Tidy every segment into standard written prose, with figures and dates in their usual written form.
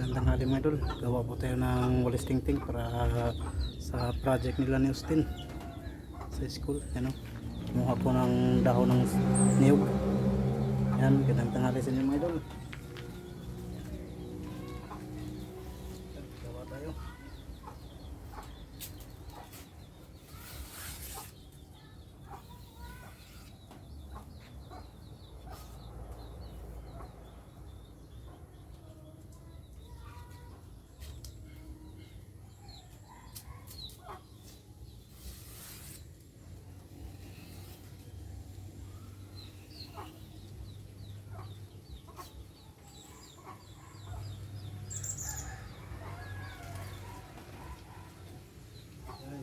Magandang hali mga idol. Gawa po tayo ng walis tingting para sa project nila ni Austin sa school. Yan o. Kumuha ko ng dahon ng niyog. Yan, magandang tanghali sa inyo mga idol. Gawa tayo.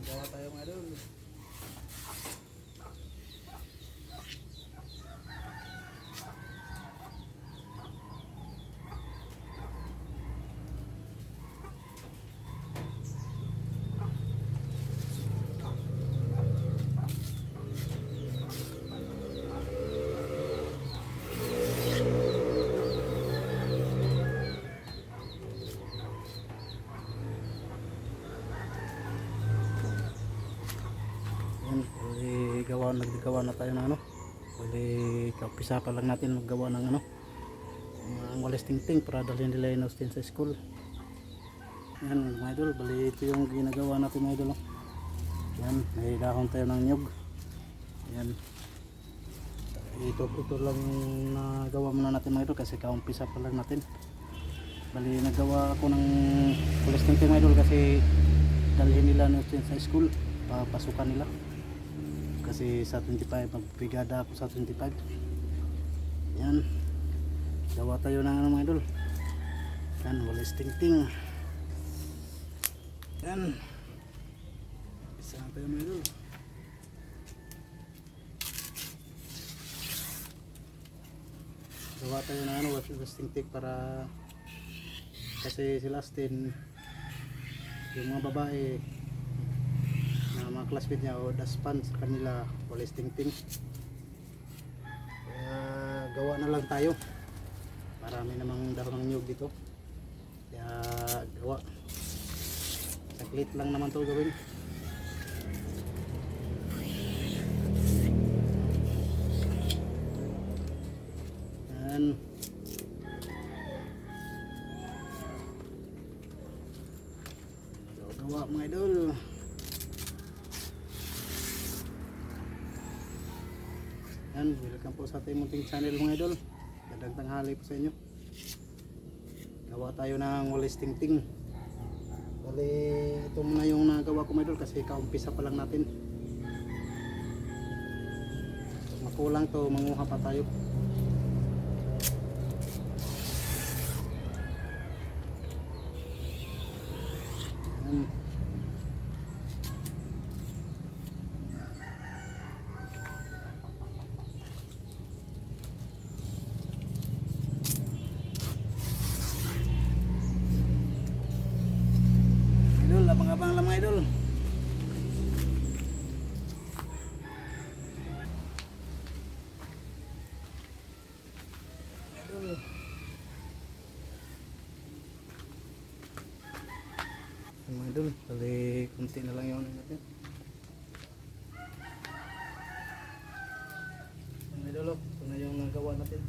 Gawa tayo mga idol. Naggawa na tayo ng ano. Bali, kaupisa pa lang natin maggawa ng ano. Ang walis tingting para dalhin nila yung Austin sa school. Yan mga idol, bali ito yung ginagawa natin mga idol. Yan, may dahon tayo ng nyug. Yan. Ito lang yung nagawa muna natin mga idol kasi kaumpisa pa lang natin. Bali, naggawa ako ng walis tingting mga idol kasi dalhin nila ng Austin sa school. Papasukan nila. Kasi sa 25, magbrigada ako sa 25. Yan. Gawa tayo ng ano mga idol. Yan, walis tingting. Yan. Isa na tayo mga idol. Gawa tayo ng ano, walis tingting para kasi si Austin, yung mga babae na mga classmate niya o daspan sa kanila walis tingting. Kaya gawa na lang tayo, marami namang dahon ng nyug dito, kaya gawa saglit lang naman to gawin. Yan. Gawa mga idol. Yan, welcome po sa ating munting channel mga idol. Magandang tanghali po sa inyo. Gawa tayo ng walis tingting. Bali, ito muna yung nagawa ko mga idol kasi kaumpisa pa lang natin. Makulang to, manguha pa tayo. Yan. Abang-abang lang mga idol. Mga idol, bali kunti na lang yung natin. Mga idol, ito na yung nagawa natin.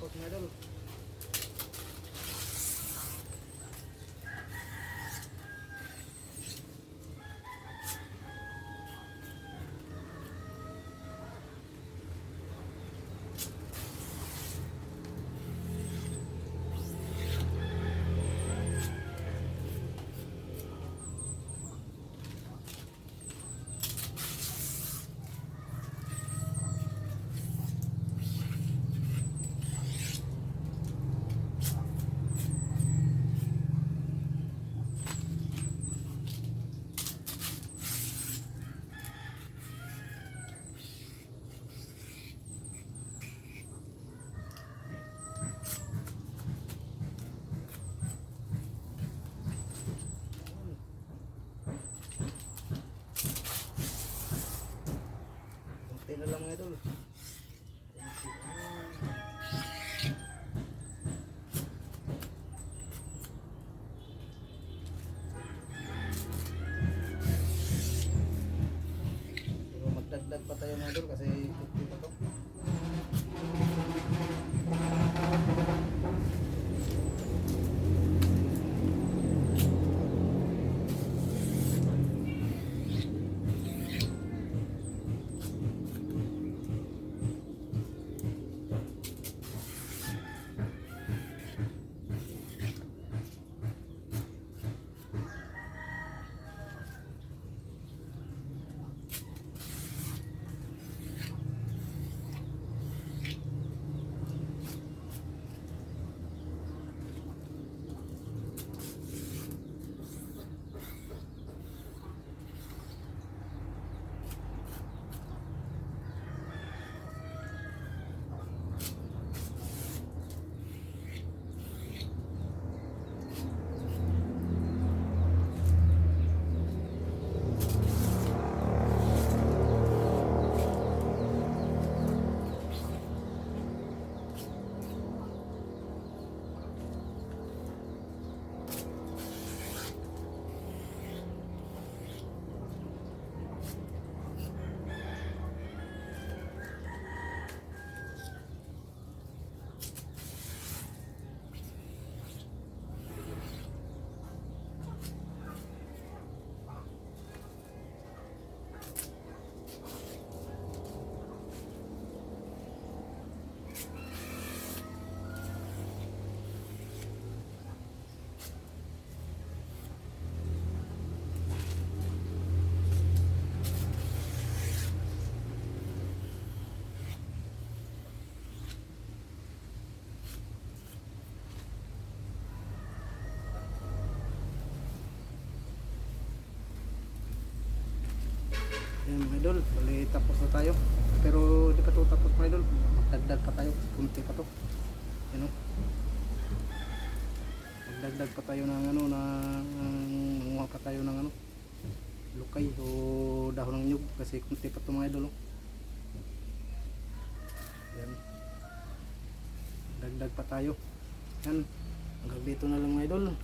tapos mga idol. Kunti na lang mga idol. Pero magdagdag pa tayo mga idol kasi kunti pa to. Ayan mga idol, bali tapos na tayo. Pero di pa to tapos mga idol. Magdagdag pa tayo, kunti pa to. Ano? Magdagdag pa tayo ng ano, manguha pa tayo ng ano, lukay o dahon ng nyug kasi kunti pa to mga idol. Oh. Ayan. Dagdag pa tayo. Yan. Hanggang dito na lang mga idol.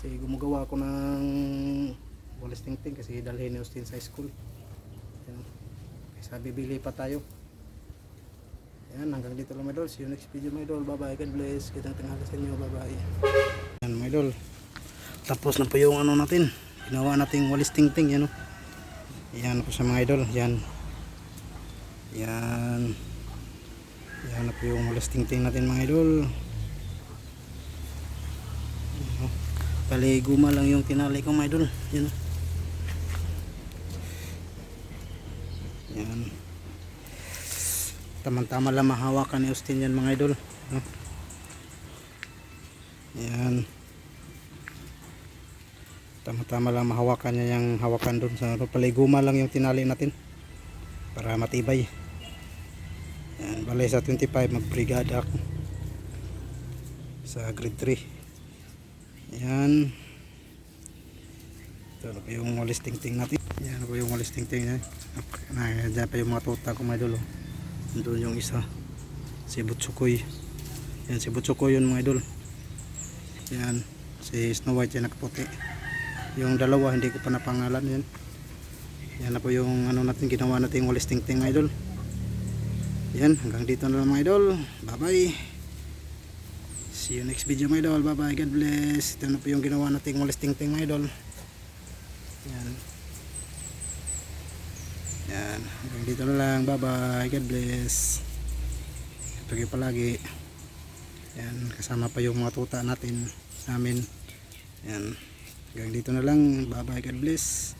Kasi gumagawa ako ng walis tingting kasi dalhin ni Austin sa school. Yan. Kaya bibili pa tayo. Yan, hanggang dito lang mga idol. See you next video mga idol. Bye bye. God bless. Kitang tanghali sa inyo. Bye bye. Yan mga idol. Tapos na po yung ano natin. Ginawa nating walis tingting. Yan o. Yan po sa mga idol. Yan. Yan. Yan na po yung walis tingting natin mga idol. Bali guma lang yung tinali ko mga idol. Yan o. Yan. Tama-tama lang mahawakan ni Austin yan mga idol. Yan. Tama-tama lang mahawakan niya yung hawakan doon sa paliguma lang yung tinali natin para matibay. Yan. Balay sa 25 magbrigada ako sa grade 3. Yan. Ito na po yung walis tingting natin. Yan po yung walis tingting niya. Diyan pa yung mga tuta ko mga idol. Doon yung isa. Si Butsukoy. Yan si Butsukoy yun mga idol. Yan. Si Snow White yan nakaputi. Yung dalawa hindi ko pa napangalan yan. Yan na po yung ano natin ginawa natin yung walis tingting mga idol. Yan hanggang dito na lang mga idol. Bye bye. See you next video mga idol. Bye bye. God bless. Ito na po yung ginawa nating walis tingting mga idol. Yan. Yan. Hanggang dito na lang. Bye bye. God bless. Ito kayo palagi. Yan. Kasama pa yung mga tuta natin. Namin. Yan. Hanggang dito na lang. Bye bye. God bless.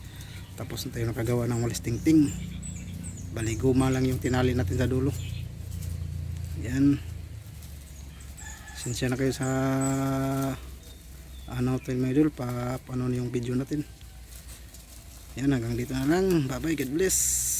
Tapos na tayo nakagawa ng walis tingting. Baliguma lang yung tinali natin sa dulo. Yan. Sinsya na kayo sa tayo mga idol pa paano yung video natin. Yan, hanggang dito na lang. Bye bye, God bless.